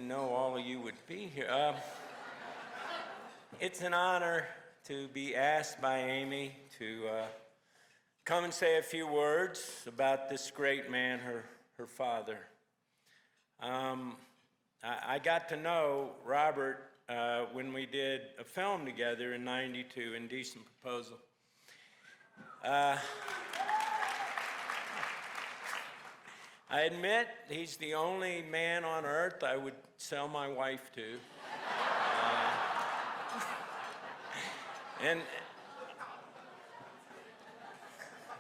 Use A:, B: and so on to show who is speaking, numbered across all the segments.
A: know all of you would be here. It's an honor to be asked by Amy to come and say a few words about this great man, her father. I got to know Robert when we did a film together in '92, Indecent Proposal. I admit he's the only man on earth I would sell my wife to. And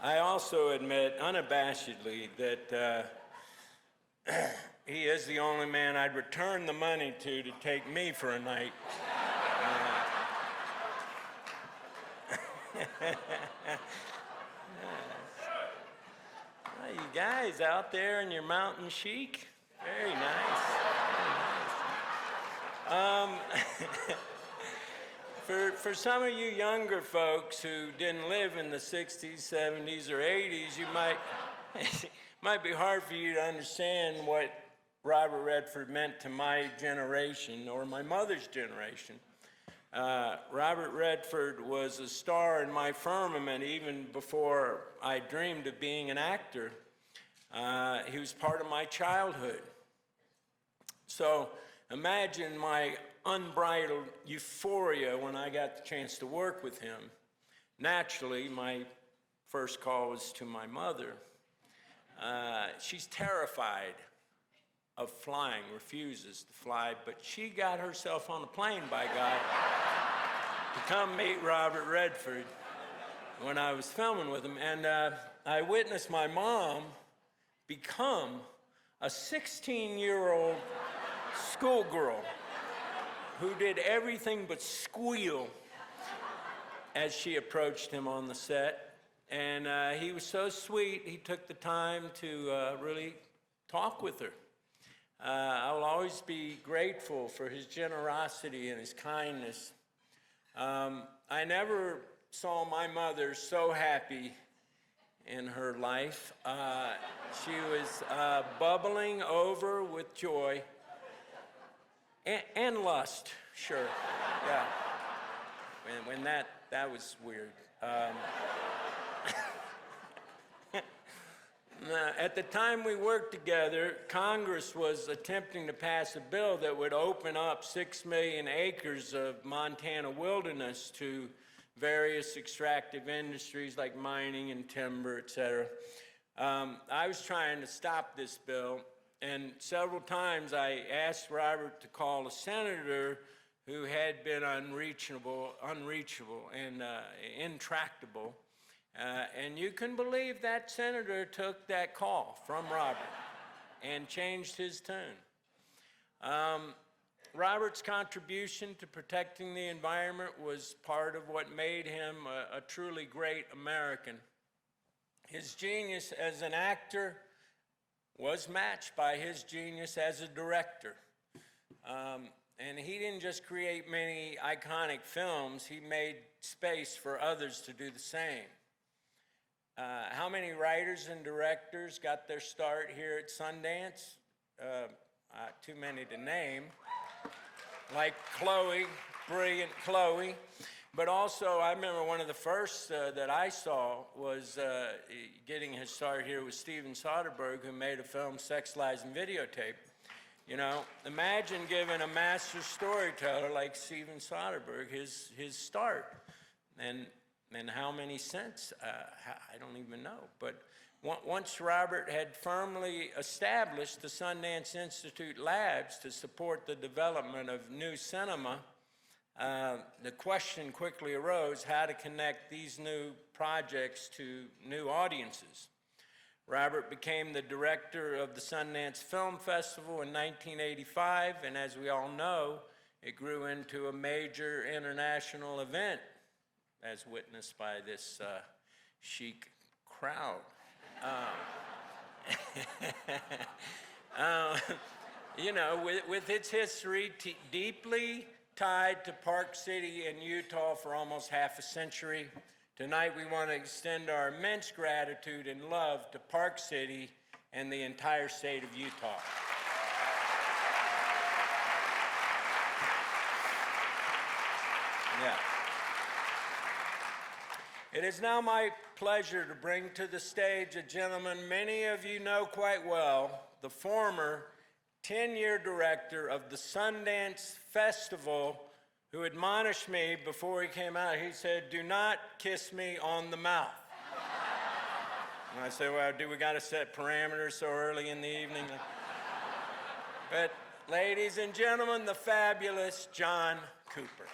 A: I also admit unabashedly that he is the only man I'd return the money to take me for a night. You guys out there in your mountain chic, very nice. For some of you younger folks who didn't live in the 60s, 70s, or 80s, you might be hard for you to understand what Robert Redford meant to my generation or my mother's generation. Robert Redford was a star in my firmament even before I dreamed of being an actor. He was part of my childhood. So imagine my unbridled euphoria when I got the chance to work with him. Naturally, my first call was to my mother. She's terrified of flying, refuses to fly, but she got herself on a plane, by God, to come meet Robert Redford when I was filming with him. And I witnessed my mom become a 16-year-old schoolgirl who did everything but squeal as she approached him on the set. And he was so sweet, he took the time to really talk with her. I will always be grateful for his generosity and his kindness. I never saw my mother so happy in her life. She was bubbling over with joy and lust, sure, yeah. When that was weird. At the time we worked together, Congress was attempting to pass a bill that would open up 6 million acres of Montana wilderness to various extractive industries like mining and timber, et cetera. I was trying to stop this bill, and several times I asked Robert to call a senator who had been unreachable and intractable. And you can believe that senator took that call from Robert and changed his tune. Robert's contribution to protecting the environment was part of what made him a truly great American. His genius as an actor was matched by his genius as a director. And he didn't just create many iconic films, he made space for others to do the same. How many writers and directors got their start here at Sundance? Too many to name. Like Chloe, brilliant Chloe. But also, I remember one of the first that I saw was getting his start here was Steven Soderbergh, who made a film, Sex, Lies, and Videotape. You know, imagine giving a master storyteller like Steven Soderbergh his start. And how many cents? I don't even know. But once Robert had firmly established the Sundance Institute labs to support the development of new cinema, the question quickly arose how to connect these new projects to new audiences. Robert became the director of the Sundance Film Festival in 1985, and as we all know, it grew into a major international event, as witnessed by this chic crowd. You know, with its history deeply tied to Park City and Utah for almost half a century, tonight we want to extend our immense gratitude and love to Park City and the entire state of Utah. Yeah. It is now my pleasure to bring to the stage a gentleman many of you know quite well, the former 10-year director of the Sundance Festival, who admonished me before he came out. He said, "Do not kiss me on the mouth." And I said, "Well, do we got to set parameters so early in the evening?" But ladies and gentlemen, the fabulous John Cooper.